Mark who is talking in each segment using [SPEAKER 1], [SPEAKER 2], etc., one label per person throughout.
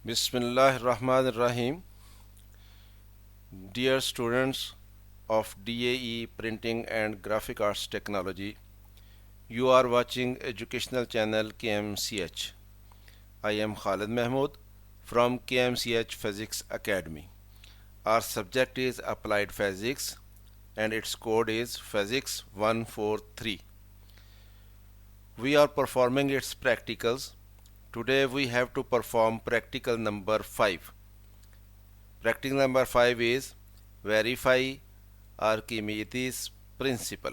[SPEAKER 1] Bismillahirrahmanirrahim. Dear students of DAE Printing and Graphic Arts Technology, you are watching educational channel KMCH. I am Khalid Mahmood from KMCH Physics Academy. Our subject is Applied Physics and its code is Physics 143. We are performing its practicals. Today we have to perform practical number 5. Practical number 5 is verify Archimedes principle.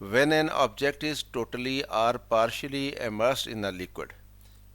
[SPEAKER 1] When an object is totally or partially immersed in a liquid,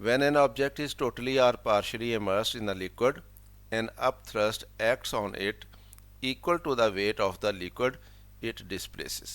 [SPEAKER 1] When an object is totally or partially immersed in a liquid, an upthrust acts on it equal to the weight of the liquid it displaces.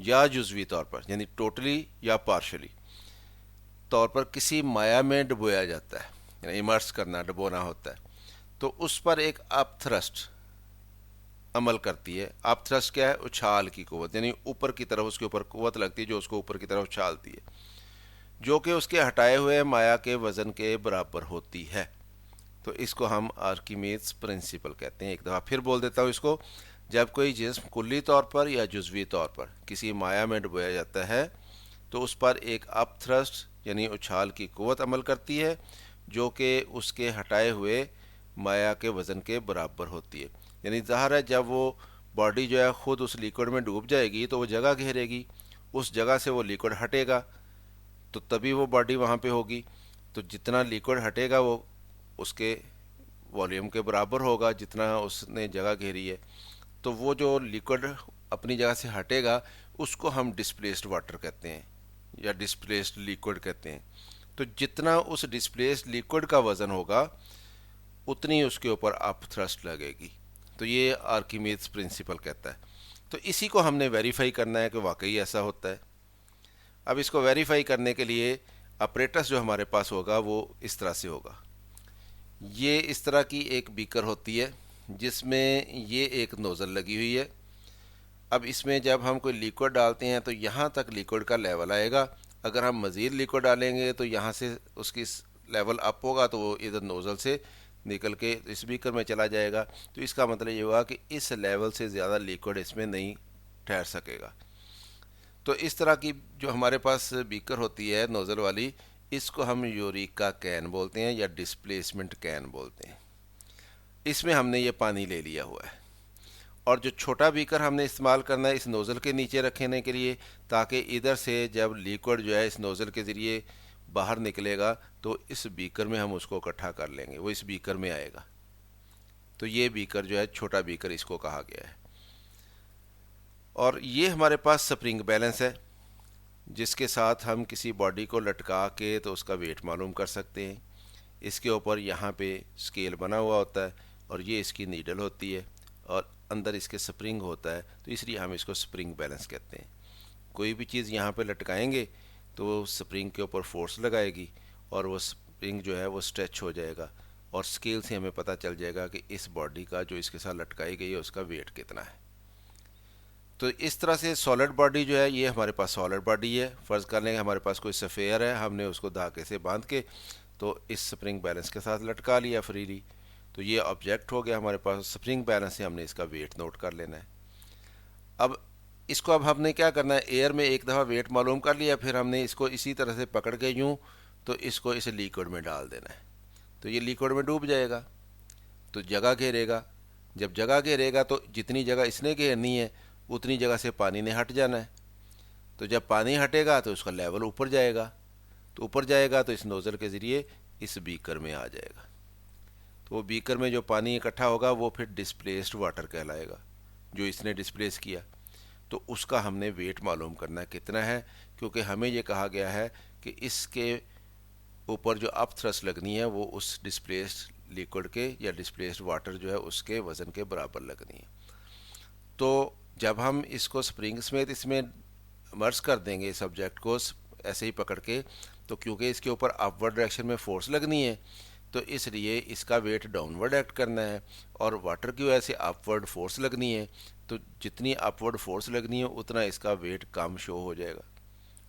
[SPEAKER 1] یا جزوی طور پر یعنی totally یا partially طور پر کسی مائع میں ڈبویا جاتا ہے، یعنی امرس کرنا، ڈبونا ہوتا ہے، تو اس پر ایک اپ تھرسٹ عمل کرتی ہے۔ اپ تھرسٹ کیا ہے؟ اچھال کی قوت، یعنی اوپر کی طرف اس کے اوپر قوت لگتی ہے جو اس کو اوپر کی طرف اچھالتی ہے، جو کہ اس کے ہٹائے ہوئے مائع کے وزن کے برابر ہوتی ہے۔ تو اس کو ہم آرکیمیڈس پرنسپل کہتے ہیں۔ ایک دفعہ پھر بول دیتا ہوں اس کو، جب کوئی جسم کلی طور پر یا جزوی طور پر کسی مائع میں ڈبویا جاتا ہے تو اس پر ایک اپ تھرسٹ یعنی اچھال کی قوت عمل کرتی ہے جو کہ اس کے ہٹائے ہوئے مائع کے وزن کے برابر ہوتی ہے۔ یعنی ظاہر ہے جب وہ باڈی جو ہے خود اس لیکوڈ میں ڈوب جائے گی تو وہ جگہ گھیرے گی، اس جگہ سے وہ لیکوڈ ہٹے گا تو تبھی وہ باڈی وہاں پہ ہوگی، تو جتنا لیکوڈ ہٹے گا وہ اس کے والیوم کے برابر ہوگا جتنا اس نے جگہ گھیری ہے، تو وہ جو لیکوڈ اپنی جگہ سے ہٹے گا اس کو ہم ڈسپلیسڈ واٹر کہتے ہیں یا ڈسپلیسڈ لیکوڈ کہتے ہیں۔ تو جتنا اس ڈسپلیسڈ لیکوڈ کا وزن ہوگا اتنی اس کے اوپر اپ تھرسٹ لگے گی، تو یہ آرکیمیڈس پرنسپل کہتا ہے۔ تو اسی کو ہم نے ویریفائی کرنا ہے کہ واقعی ایسا ہوتا ہے۔ اب اس کو ویریفائی کرنے کے لیے اپریٹس جو ہمارے پاس ہوگا وہ اس طرح سے ہوگا۔ یہ اس طرح کی ایک بیکر ہوتی ہے جس میں یہ ایک نوزل لگی ہوئی ہے۔ اب اس میں جب ہم کوئی لیکوڈ ڈالتے ہیں تو یہاں تک لیکوڈ کا لیول آئے گا، اگر ہم مزید لیکوڈ ڈالیں گے تو یہاں سے اس کی لیول اپ ہوگا تو وہ ادھر نوزل سے نکل کے اس بیکر میں چلا جائے گا، تو اس کا مطلب یہ ہوا کہ اس لیول سے زیادہ لیکوڈ اس میں نہیں ٹھہر سکے گا۔ تو اس طرح کی جو ہمارے پاس بیکر ہوتی ہے نوزل والی، اس کو ہم یوریکا کین بولتے ہیں یا ڈسپلیسمنٹ کین بولتے ہیں۔ اس میں ہم نے یہ پانی لے لیا ہوا ہے، اور جو چھوٹا بیکر ہم نے استعمال کرنا ہے اس نوزل کے نیچے رکھنے کے لیے، تاکہ ادھر سے جب لیکوڈ جو ہے اس نوزل کے ذریعے باہر نکلے گا تو اس بیکر میں ہم اس کو اکٹھا کر لیں گے، وہ اس بیکر میں آئے گا۔ تو یہ بیکر جو ہے چھوٹا بیکر اس کو کہا گیا ہے۔ اور یہ ہمارے پاس سپرنگ بیلنس ہے جس کے ساتھ ہم کسی باڈی کو لٹکا کے تو اس کا ویٹ معلوم کر سکتے ہیں۔ اس کے اوپر یہاں پہ اسکیل بنا ہوا ہوتا ہے اور یہ اس کی نیڈل ہوتی ہے اور اندر اس کے سپرنگ ہوتا ہے، تو اس لیے ہم اس کو سپرنگ بیلنس کہتے ہیں۔ کوئی بھی چیز یہاں پہ لٹکائیں گے تو وہ سپرنگ کے اوپر فورس لگائے گی اور وہ سپرنگ جو ہے وہ اسٹریچ ہو جائے گا، اور اسکیل سے ہمیں پتہ چل جائے گا کہ اس باڈی کا جو اس کے ساتھ لٹکائی گئی ہے اس کا ویٹ کتنا ہے۔ تو اس طرح سے سالڈ باڈی جو ہے یہ ہمارے پاس سالڈ باڈی ہے۔ فرض کر لیں کہ ہمارے پاس کوئی سفیر ہے، ہم نے اس کو دھاگے سے باندھ کے تو اس سپرنگ بیلنس کے ساتھ لٹکا لیا فریلی، تو یہ آبجیکٹ ہو گیا ہمارے پاس۔ سپرنگ بیلنس سے ہم نے اس کا ویٹ نوٹ کر لینا ہے۔ اب اس کو اب ہم نے کیا کرنا ہے، ایئر میں ایک دفعہ ویٹ معلوم کر لیا، پھر ہم نے اس کو اسی طرح سے پکڑ کے یوں تو اس کو اس لیکوڈ میں ڈال دینا ہے، تو یہ لیکوڈ میں ڈوب جائے گا تو جگہ گھیرے گا۔ جب جگہ گھیرے گا تو جتنی جگہ اس نے گھیرنی ہے اتنی جگہ سے پانی نے ہٹ جانا ہے، تو جب پانی ہٹے گا تو اس کا لیول اوپر جائے گا، تو اوپر جائے گا تو اس نوزل کے ذریعے اس بیکر میں آ جائے گا، تو وہ بیکر میں جو پانی اکٹھا ہوگا وہ پھر ڈسپلیسڈ واٹر کہلائے گا جو اس نے ڈسپلیس کیا۔ تو اس کا ہم نے ویٹ معلوم کرنا ہے کتنا ہے، کیونکہ ہمیں یہ کہا گیا ہے کہ اس کے اوپر جو اپ تھرسٹ لگنی ہے وہ اس ڈسپلیسڈ لیکوڈ کے یا ڈسپلیسڈ واٹر جو ہے اس کے وزن کے برابر لگنی ہے۔ تو جب ہم اس کو سپرنگ سمیت اس میں مرس کر دیں گے سبجیکٹ کو ایسے ہی پکڑ کے، تو کیونکہ اس کے اوپر اپ ورڈ ڈائریکشن میں فورس لگنی ہے تو اس لیے اس کا ویٹ ڈاؤن ورڈ ایکٹ کرنا ہے، اور واٹر کی وجہ سے اپ ورڈ فورس لگنی ہے، تو جتنی اپ ورڈ فورس لگنی ہے اتنا اس کا ویٹ کم شو ہو جائے گا،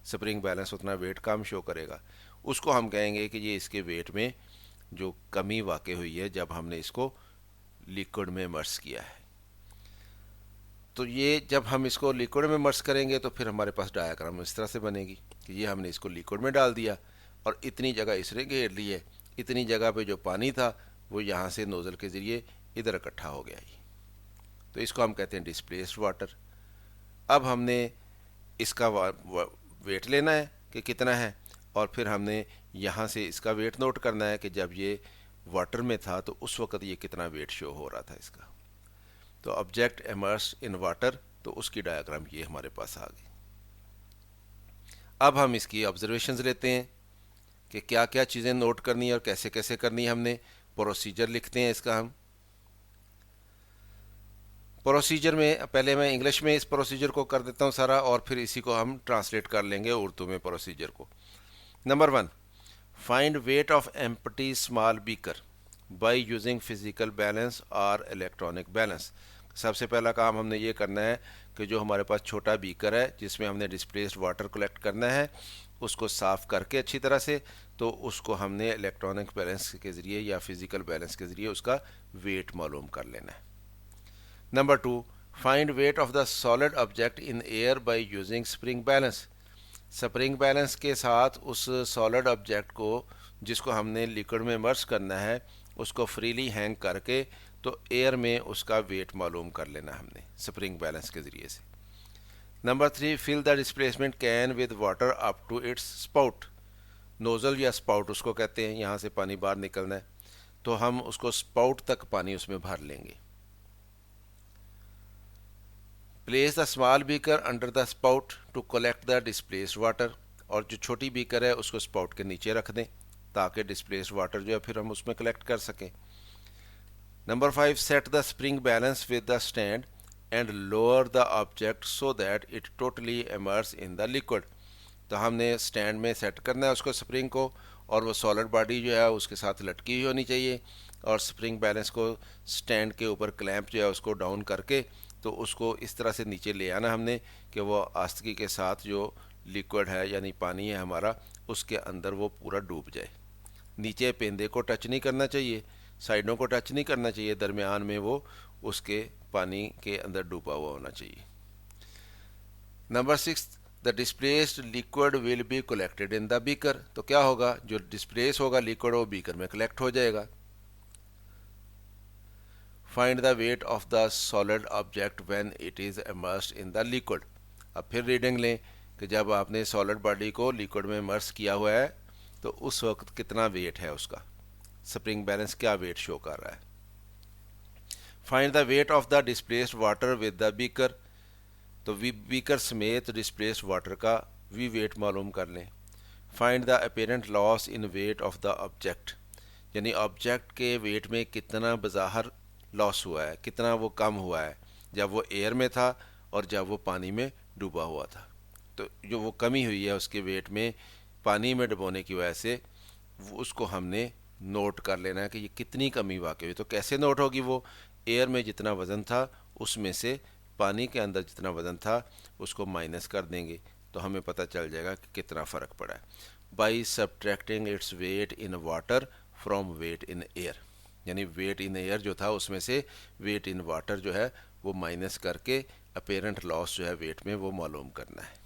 [SPEAKER 1] سپرنگ بیلنس اتنا ویٹ کم شو کرے گا۔ اس کو ہم کہیں گے کہ یہ اس کے ویٹ میں جو کمی واقع ہوئی ہے جب ہم نے اس کو لیکوڈ میں مرس کیا ہے۔ تو یہ جب ہم اس کو لیکوڈ میں مرس کریں گے تو پھر ہمارے پاس ڈایاگرام اس طرح سے بنے گی کہ یہ ہم نے اس کو لیکوڈ میں ڈال دیا اور اتنی جگہ اس نے گھیر لی ہے، اتنی جگہ پہ جو پانی تھا وہ یہاں سے نوزل کے ذریعے ادھر اکٹھا ہو گیا ہی، تو اس کو ہم کہتے ہیں ڈسپلیسڈ واٹر۔ اب ہم نے اس کا ویٹ لینا ہے کہ کتنا ہے، اور پھر ہم نے یہاں سے اس کا ویٹ نوٹ کرنا ہے کہ جب یہ واٹر میں تھا تو اس وقت یہ کتنا ویٹ شو ہو رہا تھا اس کا۔ تو آبجیکٹ امرس ان واٹر، تو اس کی ڈایاگرام یہ ہمارے پاس آ گئی۔ اب ہم اس کی آبزرویشنز لیتے ہیں کہ کیا کیا چیزیں نوٹ کرنی ہے اور کیسے کیسے کرنی ہے، ہم نے پروسیجر لکھتے ہیں اس کا ہم۔ پروسیجر میں پہلے میں انگلش میں اس پروسیجر کو کر دیتا ہوں سارا، اور پھر اسی کو ہم ٹرانسلیٹ کر لیں گے اردو میں پروسیجر کو. Number 1، find weight of empty small baker by using physical balance اور الیکٹرانک بیلنس. سب سے پہلا کام ہم نے یہ کرنا ہے کہ جو ہمارے پاس چھوٹا بیکر ہے جس میں ہم نے ڈسپلیسڈ واٹر کلیکٹ کرنا ہے، اس کو صاف کر کے اچھی طرح سے، تو اس کو ہم نے الیکٹرانک بیلنس کے ذریعے یا فزیکل بیلنس کے ذریعے اس کا ویٹ معلوم کر لینا ہے. Number 2، find weight of the solid object in air by using spring balance. Spring balance کے ساتھ اس سالڈ آبجیکٹ کو جس کو ہم نے لیکوڈ میں امرس کرنا ہے اس کو فریلی ہینگ کر کے تو ایئر میں اس کا ویٹ معلوم کر لینا ہم نے اسپرنگ بیلنس کے ذریعے سے. Number 3، fill the displacement can with water up to its spout. Nozzle یا اسپاؤٹ اس کو کہتے ہیں، یہاں سے پانی باہر نکلنا ہے تو ہم اس کو اسپاؤٹ تک پانی اس میں بھر لیں گے. Place the small beaker under the spout to collect the displaced water. اور جو چھوٹی بیکر ہے اس کو اسپاؤٹ کے نیچے رکھ دیں تاکہ ڈسپلیسڈ واٹر جو ہے پھر ہم اس میں کلیکٹ کر سکیں. Number 5، set the spring balance with the stand and lower the object so that it totally immerse in the liquid. تو ہم نے اسٹینڈ میں سیٹ کرنا ہے اس کو اسپرنگ کو، اور وہ سالڈ باڈی جو ہے اس کے ساتھ لٹکی ہوئی ہونی چاہیے، اور اسپرنگ بیلنس کو اسٹینڈ کے اوپر کلیمپ جو ہے اس کو ڈاؤن کر کے تو اس کو اس طرح سے نیچے لے آنا ہم نے کہ وہ آستگی کے ساتھ جو لیکوڈ ہے یعنی پانی ہے ہمارا اس کے اندر وہ پورا ڈوب جائے. نیچے پیندے کو ٹچ نہیں کرنا چاہیے، سائڈوں کو ٹچ نہیں کرنا چاہیے، درمیان میں وہ اس کے پانی کے اندر ڈوبا ہوا ہونا چاہیے. Number 6، the displaced liquid will be collected in the beaker. تو کیا ہوگا، جو ڈسپلیس ہوگا لیکوڈ وہ بیکر میں کلیکٹ ہو جائے گا. Find the weight of the solid object when it is immersed in the liquid. اب پھر ریڈنگ لیں کہ جب آپ نے سالڈ باڈی کو لیکوڈ میں امرس کیا ہوا ہے تو اس وقت کتنا ویٹ ہے اس کا، اسپرنگ بیلنس کیا ویٹ شو کر رہا ہے. Find the weight of the displaced water with the beaker. تو بیکر سمیت ڈسپلیسڈ واٹر کا بھی ویٹ معلوم کر لیں. Find the apparent loss in weight of the object. یعنی آبجیکٹ کے ویٹ میں کتنا بظاہر لاس ہوا ہے، کتنا وہ کم ہوا ہے جب وہ ایئر میں تھا اور جب وہ پانی میں ڈوبا ہوا تھا. تو جو وہ کمی ہوئی ہے اس کے ویٹ میں پانی میں ڈبونے کی وجہ سے اس کو ہم نے نوٹ کر لینا ہے کہ یہ کتنی کمی واقع ہوئی. تو کیسے نوٹ ہوگی، وہ ایئر میں جتنا وزن تھا اس میں سے پانی کے اندر جتنا وزن تھا اس کو مائنس کر دیں گے تو ہمیں پتہ چل جائے گا کہ کتنا فرق پڑا ہے. By subtracting its weight in water from weight in air. یعنی ویٹ ان ایئر جو تھا اس میں سے ویٹ ان واٹر جو ہے وہ مائنس کر کے اپیرنٹ لاس جو ہے ویٹ میں وہ معلوم کرنا ہے.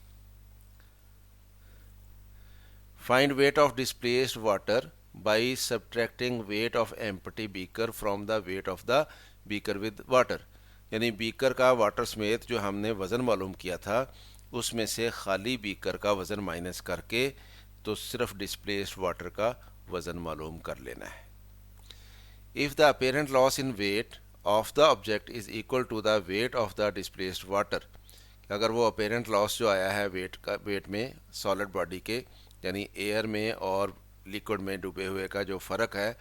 [SPEAKER 1] Find weight of displaced water by subtracting weight of empty baker from the weight of the baker with water. یعنی بیکر کا واٹر سمیت جو ہم نے وزن معلوم کیا تھا اس میں سے خالی بیکر کا وزن مائنس کر کے تو صرف ڈسپلیسڈ واٹر کا وزن معلوم کر لینا ہے. If the apparent loss in weight of the object is equal to the weight of the displaced water. اگر وہ اپیرنٹ لاس جو آیا ہے ویٹ میں سالڈ باڈی کے یعنی ایئر میں اور لیکوڈ میں ڈوبے ہوئے کا جو فرق ہے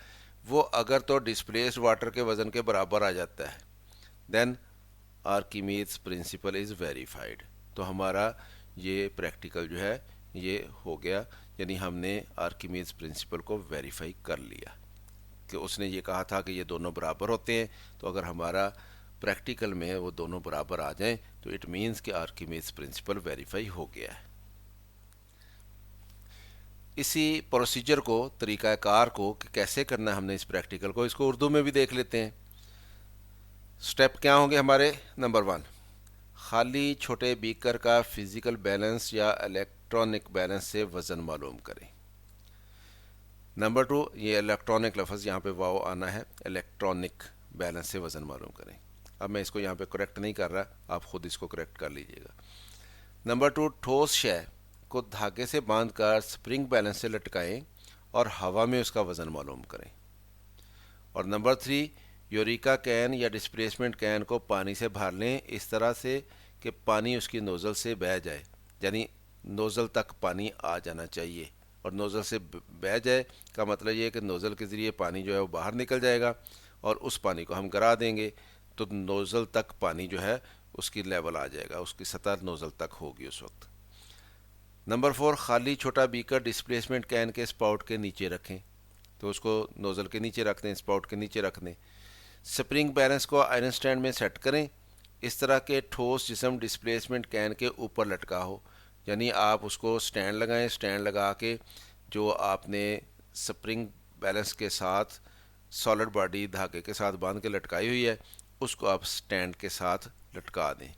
[SPEAKER 1] وہ اگر تو ڈسپلیسڈ واٹر کے وزن کے برابر آ جاتا ہے دین آرکیمیڈس پرنسپل از ویریفائڈ. تو ہمارا یہ پریکٹیکل جو ہے یہ ہو گیا، یعنی ہم نے آرکیمیڈس پرنسپل کو ویریفائی کر لیا کہ اس نے یہ کہا تھا کہ یہ دونوں برابر ہوتے ہیں. تو اگر ہمارا پریکٹیکل میں وہ دونوں برابر آ جائیں تو اٹ مینس کہ آرکیمیڈس پرنسپل ویریفائی ہو گیا ہے. اسی پروسیجر کو، طریقہ کار کو کہ کیسے کرنا ہے ہم نے اس پریکٹیکل کو، اس کو اردو میں بھی دیکھ لیتے ہیں. سٹیپ کیا ہوں گے ہمارے؟ نمبر 1، خالی چھوٹے بیکر کا فزیکل بیلنس یا الیکٹرانک بیلنس سے وزن معلوم کریں. نمبر 2، یہ الیکٹرانک لفظ یہاں پہ واو آنا ہے، الیکٹرانک بیلنس سے وزن معلوم کریں. اب میں اس کو یہاں پہ کریکٹ نہیں کر رہا، آپ خود اس کو کریکٹ کر لیجئے گا. نمبر 2، ٹھوس شے کو دھاگے سے باندھ کر سپرنگ بیلنس سے لٹکائیں اور ہوا میں اس کا وزن معلوم کریں. اور نمبر 3، یوریکا کین یا ڈسپلیسمنٹ کین کو پانی سے بھر لیں اس طرح سے کہ پانی اس کی نوزل سے بہہ جائے، یعنی نوزل تک پانی آ جانا چاہیے. اور نوزل سے بہہ جائے کا مطلب یہ ہے کہ نوزل کے ذریعے پانی جو ہے وہ باہر نکل جائے گا اور اس پانی کو ہم گرا دیں گے تو نوزل تک پانی جو ہے اس کی لیول آ جائے گا، اس کی سطح نوزل تک ہوگی اس وقت۔ نمبر 4، خالی چھوٹا بیکر ڈسپلیسمنٹ کین کے اسپاؤٹ کے نیچے رکھیں، تو اس کو نوزل کے نیچے رکھ دیں، اسپاؤٹ کے نیچے رکھ دیں۔ سپرنگ بیلنس کو آئرن سٹینڈ میں سیٹ کریں، اس طرح کے ٹھوس جسم ڈسپلیسمنٹ کین کے اوپر لٹکا ہو، یعنی آپ اس کو سٹینڈ لگائیں، سٹینڈ لگا کے جو آپ نے سپرنگ بیلنس کے ساتھ سالڈ باڈی دھاگے کے ساتھ باندھ کے لٹکائی ہوئی ہے اس کو آپ سٹینڈ کے ساتھ لٹکا دیں،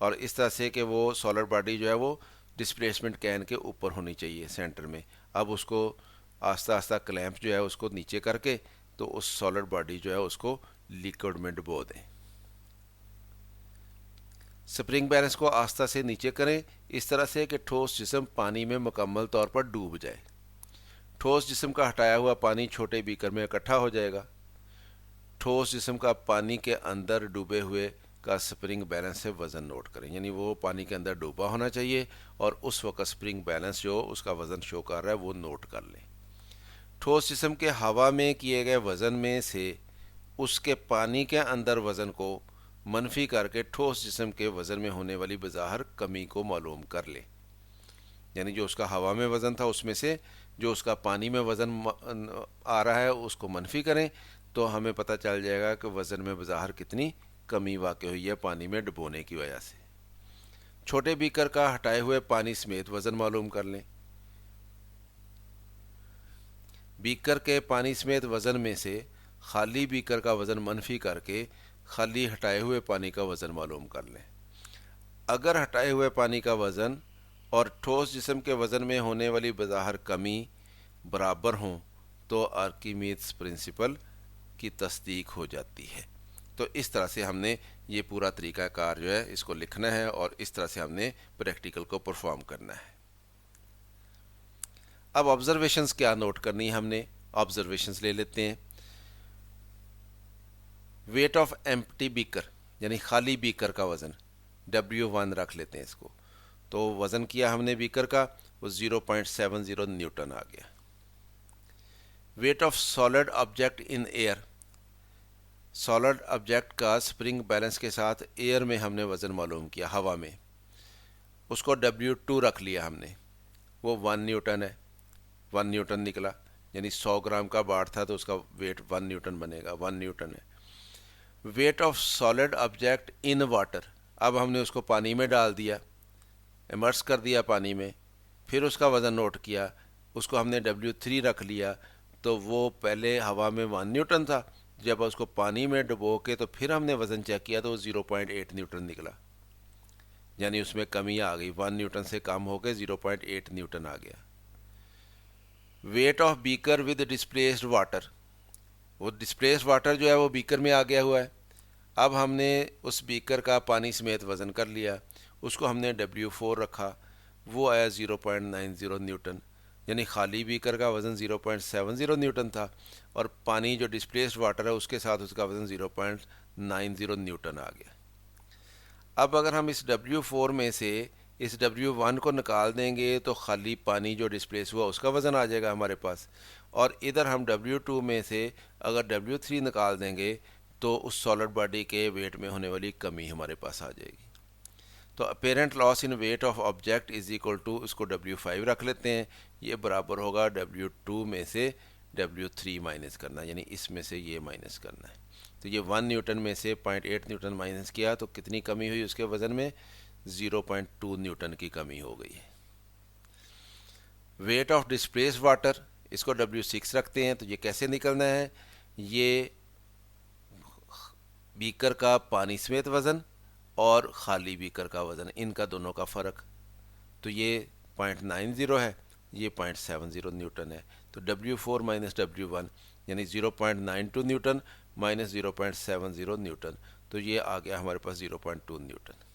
[SPEAKER 1] اور اس طرح سے کہ وہ سالڈ باڈی جو ہے وہ ڈسپلیسمنٹ کین کے اوپر ہونی چاہیے سینٹر میں۔ اب اس کو آہستہ آہستہ کلیمپ جو ہے اس کو نیچے کر کے تو اس سالڈ باڈی جو ہے اس کو لیکوڈ میں ڈبو دیں۔ سپرنگ بیلنس کو آہستہ سے نیچے کریں، اس طرح سے کہ ٹھوس جسم پانی میں مکمل طور پر ڈوب جائے۔ ٹھوس جسم کا ہٹایا ہوا پانی چھوٹے بیکر میں اکٹھا ہو جائے گا۔ ٹھوس جسم کا پانی کے اندر ڈوبے ہوئے کا سپرنگ بیلنس سے وزن نوٹ کریں، یعنی وہ پانی کے اندر ڈوبا ہونا چاہیے اور اس وقت سپرنگ بیلنس جو اس کا وزن شو کر رہا ہے وہ نوٹ کر لیں۔ ٹھوس جسم کے ہوا میں کیے گئے وزن میں سے اس کے پانی کے اندر وزن کو منفی کر کے ٹھوس جسم کے وزن میں ہونے والی بظاہر کمی کو معلوم کر لیں، یعنی جو اس کا ہوا میں وزن تھا اس میں سے جو اس کا پانی میں وزن آ رہا ہے اس کو منفی کریں تو ہمیں پتہ چل جائے گا کہ وزن میں بظاہر کتنی کمی واقع ہوئی ہے پانی میں ڈبونے کی وجہ سے۔ چھوٹے بیکر کا ہٹائے ہوئے پانی سمیت وزن معلوم کر لیں۔ بیکر کے پانی سمیت وزن میں سے خالی بیکر کا وزن منفی کر کے خالی ہٹائے ہوئے پانی کا وزن معلوم کر لیں۔ اگر ہٹائے ہوئے پانی کا وزن اور ٹھوس جسم کے وزن میں ہونے والی بظاہر کمی برابر ہوں تو آرکیمیڈس پرنسپل کی تصدیق ہو جاتی ہے۔ تو اس طرح سے ہم نے یہ پورا طریقہ کار جو ہے اس کو لکھنا ہے اور اس طرح سے ہم نے پریکٹیکل کو پرفارم کرنا ہے۔ اب آبزرویشنز کیا نوٹ کرنی ہے ہم نے، آبزرویشنز لے لیتے ہیں۔ ویٹ آف ایمپٹی بیکر یعنی خالی بیکر کا وزن W1 رکھ لیتے ہیں اس کو، تو وزن کیا ہم نے بیکر کا وہ 0.70 نیوٹن آ گیا۔ Weight of solid object in air, solid object کا سپرنگ بیلنس کے ساتھ ایئر میں ہم نے وزن معلوم کیا، ہوا میں، اس کو W2 رکھ لیا ہم نے، وہ 1 نیوٹن ہے، 1 نیوٹن نکلا، یعنی 100 گرام کا بار تھا تو اس کا ویٹ 1 نیوٹن بنے گا، 1 نیوٹن ہے۔ Wait of solid object in water, اب ہم نے اس کو پانی میں ڈال دیا، امرس کر دیا پانی میں، پھر اس کا وزن نوٹ کیا، اس کو ہم نے W3 رکھ لیا، تو وہ پہلے ہوا میں 1 نیوٹن تھا، جب اس کو پانی میں ڈبو کے تو پھر ہم نے وزن چیک کیا تو وہ 0.8 نیوٹن نکلا، یعنی اس میں کمی آ گئی، 1 نیوٹن سے کم ہو کے 0.8 نیوٹن آ گیا۔ Weight of baker with displaced water, وہ ڈسپلیسڈ واٹر جو ہے وہ بیکر میں آ گیا ہوا ہے، اب ہم نے اس بیکر کا پانی سمیت وزن کر لیا، اس کو ہم نے W4 رکھا، وہ آیا 0.90 نیوٹن، یعنی خالی بیکر کا وزن 0.70 نیوٹن تھا اور پانی جو ڈسپلیسڈ واٹر ہے اس کے ساتھ اس کا وزن 0.90 نیوٹن آ گیا۔ اب اگر ہم اس W4 میں سے اس W1 کو نکال دیں گے تو خالی پانی جو ڈسپلیس ہوا اس کا وزن آ جائے گا ہمارے پاس، اور ادھر ہم W2 میں سے اگر W3 نکال دیں گے تو اس سالڈ باڈی کے ویٹ میں ہونے والی کمی ہمارے پاس آ جائے گی۔ تو apparent loss in weight of object is equal to, اس کو W5 رکھ لیتے ہیں، یہ برابر ہوگا W2 میں سے W3 مائنس کرنا، یعنی اس میں سے یہ مائنس کرنا ہے، تو یہ 1 نیوٹن میں سے 0.8 نیوٹن مائنس کیا تو کتنی کمی ہوئی اس کے وزن میں، 0.2 نیوٹن کی کمی ہو گئی ہے۔ ویٹ آف ڈسپلیس واٹر، اس کو W6 رکھتے ہیں، تو یہ کیسے نکلنا ہے، یہ بیکر کا پانی سمیت وزن اور خالی بیکر کا وزن، ان کا دونوں کا فرق، تو یہ 0.90 ہے، یہ 0.70 نیوٹن ہے، تو W4 مائنس W1 یعنی 0.92 نیوٹن مائنس 0.70 نیوٹن، تو یہ آ گیا ہمارے پاس 0.2 نیوٹن۔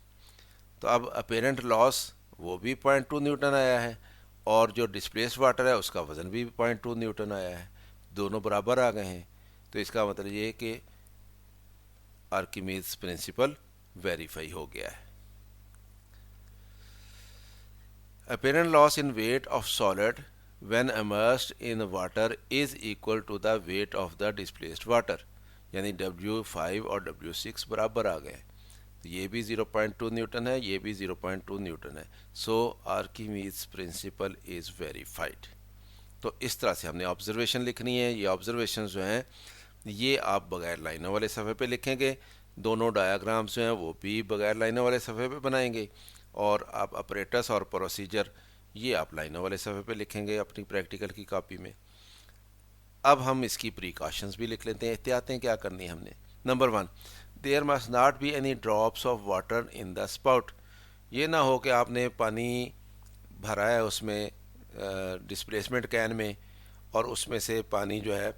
[SPEAKER 1] تو اب اپیرنٹ لاس وہ بھی 0.2 نیوٹن آیا ہے اور جو ڈسپلیس واٹر ہے اس کا وزن بھی 0.2 نیوٹن آیا ہے، دونوں برابر آ گئے ہیں، تو اس کا مطلب یہ کہ آرکیمیڈس پرنسپل ویریفائی ہو گیا ہے۔ Apparent loss in weight of solid when immersed in water is equal to the weight of the displaced water، یعنی W5 اور W6 برابر آ گئے. یہ بھی 0.2 نیوٹن ہے, یہ بھی 0.2 نیوٹن ہے. سو آرکیمیڈز پرنسپل از ویریفائڈ. تو اس طرح سے ہم نے آبزرویشن لکھنی ہے. یہ آبزرویشن جو ہیں یہ آپ بغیر لائنوں والے صفحے پہ لکھیں گے. دونوں ڈایاگرامز جو ہیں وہ بھی بغیر لائنوں والے صفحے پہ بنائیں گے, اور آپ اپریٹس اور پروسیجر یہ آپ لائنوں والے صفحے پہ لکھیں گے اپنی پریکٹیکل کی کاپی میں. اب ہم اس کی پریکاشنز بھی لکھ لیتے ہیں, احتیاطیں کیا کرنی ہیں ہم نے. Number 1, there must not be any drops of water in the spout. یہ نہ ہو کہ آپ نے پانی بھرا ہے اس میں ڈسپلیسمنٹ کین میں, اور اس میں سے پانی جو ہے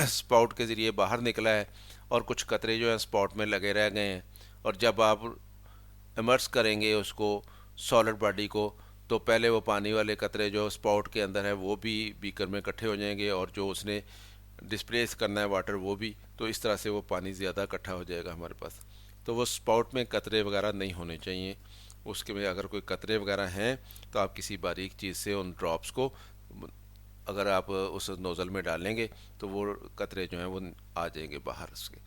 [SPEAKER 1] اسپاؤٹ کے ذریعے باہر نکلا ہے, اور کچھ قطرے جو ہیں اسپاؤٹ میں لگے رہ گئے ہیں, اور جب آپ امرس کریں گے اس کو سالڈ باڈی کو, تو پہلے وہ پانی والے قطرے جو اسپاؤٹ کے اندر ہے وہ بھی بیکر میں اکٹھے ہو جائیں گے, اور جو اس نے ڈسپلیس کرنا ہے واٹر وہ بھی, تو اس طرح سے وہ پانی زیادہ اکٹھا ہو جائے گا ہمارے پاس. تو وہ اسپاؤٹ میں قطرے وغیرہ نہیں ہونے چاہیے. اس کے میں اگر کوئی قطرے وغیرہ ہیں تو آپ کسی باریک چیز سے ان ڈراپس کو اگر آپ اس نوزل میں ڈالیں گے تو وہ قطرے جو ہیں وہ آ جائیں گے باہر اس کے.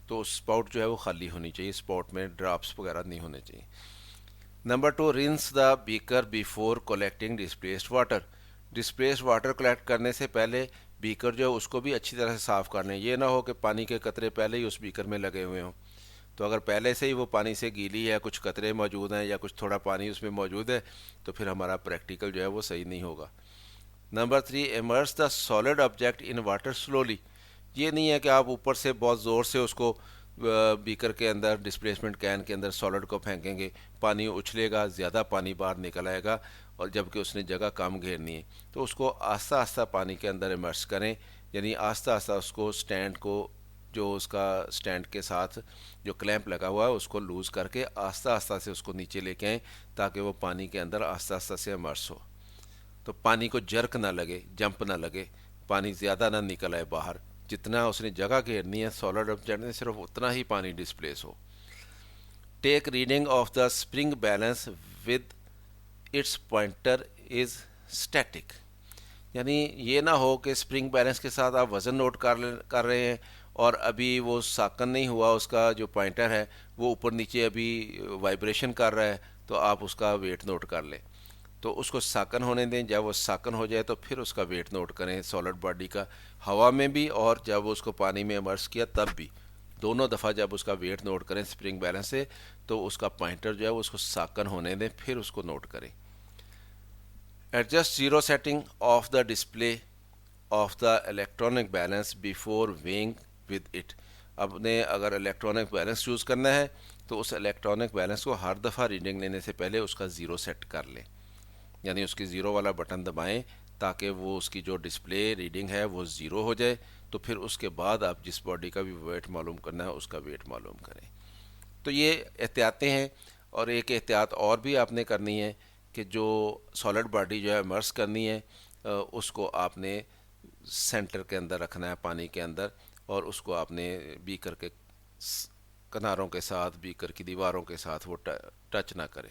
[SPEAKER 1] تو اسپاؤٹ جو ہے وہ خالی ہونی چاہیے, اسپاؤٹ میں ڈراپس وغیرہ نہیں ہونے چاہیے. Number 2, rinse the beaker before collecting displaced water. Displaced water collect کرنے سے پہلے بیکر جو ہے اس کو بھی اچھی طرح سے صاف کر لیں. یہ نہ ہو کہ پانی کے قطرے پہلے ہی اس بیکر میں لگے ہوئے ہوں. تو اگر پہلے سے ہی وہ پانی سے گیلی ہے, کچھ قطرے موجود ہیں یا کچھ تھوڑا پانی اس میں موجود ہے, تو پھر ہمارا پریکٹیکل جو ہے وہ صحیح نہیں ہوگا. Number 3, immerse the solid object in water slowly. یہ نہیں ہے کہ آپ اوپر سے بہت زور سے اس کو بیکر کے اندر ڈسپلیسمنٹ کین کے اندر سالڈ کو پھینکیں گے, پانی اچھلے گا, زیادہ پانی باہر نکل آئے گا, اور جب کہ اس نے جگہ کم گھیرنی ہے. تو اس کو آہستہ آہستہ پانی کے اندر امرس کریں, یعنی آہستہ آہستہ اس کو سٹینڈ کو, جو اس کا سٹینڈ کے ساتھ جو کلیمپ لگا ہوا ہے اس کو لوز کر کے آہستہ آہستہ سے اس کو نیچے لے کے آئیں, تاکہ وہ پانی کے اندر آہستہ آہستہ سے امرس ہو. تو پانی کو جرک نہ لگے, جمپ نہ لگے, پانی زیادہ نہ نکل آئے باہر. جتنا اس نے جگہ گھیرنی ہے سالڈ آبجیکٹ میں, صرف اتنا ہی پانی ڈسپلیس ہو. Take reading of the spring balance with its pointer is static. یعنی یہ نہ ہو کہ اسپرنگ بیلنس کے ساتھ آپ وزن نوٹ کر رہے ہیں, اور ابھی وہ ساکن نہیں ہوا, اس کا جو پوائنٹر ہے وہ اوپر نیچے ابھی وائبریشن کر رہا ہے, تو آپ اس کا ویٹ نوٹ کر لیں. تو اس کو ساکن ہونے دیں, جب وہ ساکن ہو جائے تو پھر اس کا ویٹ نوٹ کریں سالڈ باڈی کا, ہوا میں بھی اور جب اس کو پانی میں امرس کیا تب بھی. دونوں دفعہ جب اس کا ویٹ نوٹ کریں اسپرنگ بیلنس سے, تو اس کا پوائنٹر جو ہے اس کو ساکن ہونے دیں, پھر اس کو نوٹ کریں. Adjust zero setting of the display of the electronic balance before weighing with it. اب نے اگر الیکٹرانک بیلنس یوز کرنا ہے تو اس الیکٹرانک بیلنس کو ہر دفعہ ریڈنگ لینے سے پہلے اس کا زیرو سیٹ کر لیں, یعنی اس کی زیرو والا بٹن دبائیں تاکہ وہ اس کی جو ڈسپلے ریڈنگ ہے وہ زیرو ہو جائے. تو پھر اس کے بعد آپ جس باڈی کا بھی ویٹ معلوم کرنا ہے اس کا ویٹ معلوم کریں. تو یہ احتیاطیں ہیں. اور ایک احتیاط اور بھی آپ نے کرنی ہے کہ جو سالڈ باڈی جو ہے امرس کرنی ہے اس کو آپ نے سینٹر کے اندر رکھنا ہے پانی کے اندر, اور اس کو آپ نے بیکر کے کناروں کے ساتھ, بیکر کی دیواروں کے ساتھ وہ ٹچ نہ کرے.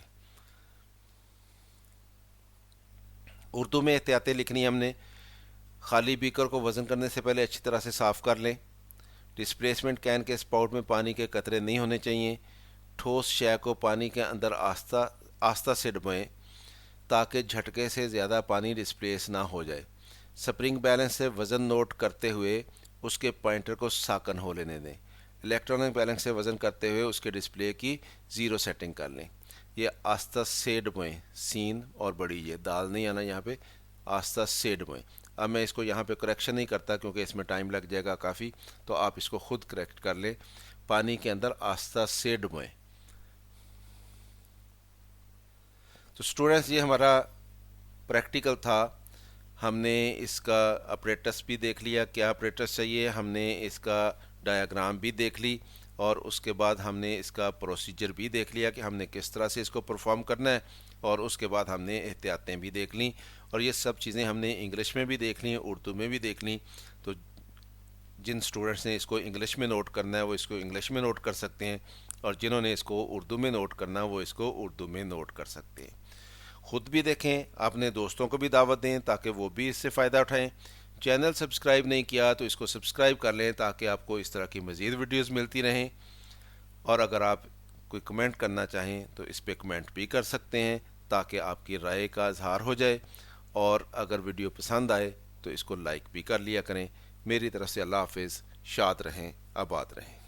[SPEAKER 1] اردو میں احتیاطیں لکھنی ہم نے. خالی بیکر کو وزن کرنے سے پہلے اچھی طرح سے صاف کر لیں. ڈسپلیسمنٹ کین کے اسپاؤٹ میں پانی کے قطرے نہیں ہونے چاہیے. ٹھوس شے کو پانی کے اندر آہستہ آہستہ سے ڈبوئیں تاکہ جھٹکے سے زیادہ پانی ڈسپلیس نہ ہو جائے. سپرنگ بیلنس سے وزن نوٹ کرتے ہوئے اس کے پوائنٹر کو ساکن ہو لینے دیں. الیکٹرانک بیلنس سے وزن کرتے ہوئے اس کے ڈسپلے کی زیرو سیٹنگ کر لیں. یہ آہستہ سے ڈبوئیں, سین اور بڑی, یہ دال نہیں آنا یہاں پہ, آہستہ سے ڈبوئیں. اب میں اس کو یہاں پہ کریکشن نہیں کرتا کیونکہ اس میں ٹائم لگ جائے گا کافی, تو آپ اس کو خود کریکٹ کر لیں. پانی کے اندر آہستہ سے ڈبوئیں. تو اسٹوڈنٹس یہ ہمارا پریکٹیکل تھا. ہم نے اس کا اپریٹس بھی دیکھ لیا, کیا اپریٹس چاہیے, ہم نے اس کا ڈایاگرام بھی دیکھ لی, اور اس کے بعد ہم نے اس کا پروسیجر بھی دیکھ لیا کہ ہم نے کس طرح سے اس کو پرفارم کرنا ہے, اور اس کے بعد ہم نے احتیاطیں بھی دیکھ لیں. اور یہ سب چیزیں ہم نے انگلش میں بھی دیکھ لیں, اردو میں بھی دیکھ لیں. تو جن اسٹوڈنٹس نے اس کو انگلش میں نوٹ کرنا ہے وہ اس کو انگلش میں نوٹ کر سکتے ہیں, اور جنہوں نے اس کو اردو میں نوٹ کرنا ہے وہ اس کو اردو میں نوٹ کر سکتے ہیں. خود بھی دیکھیں, اپنے دوستوں کو بھی دعوت دیں تاکہ وہ بھی اس سے فائدہ اٹھائیں. چینل سبسکرائب نہیں کیا تو اس کو سبسکرائب کر لیں تاکہ آپ کو اس طرح کی مزید ویڈیوز ملتی رہیں، اور اگر آپ کوئی کمنٹ کرنا چاہیں تو اس پہ کمنٹ بھی کر سکتے ہیں تاکہ آپ کی رائے کا اظہار ہو جائے، اور اگر ویڈیو پسند آئے تو اس کو لائک بھی کر لیا کریں۔ میری طرف سے اللہ حافظ، شاد رہیں، آباد رہیں۔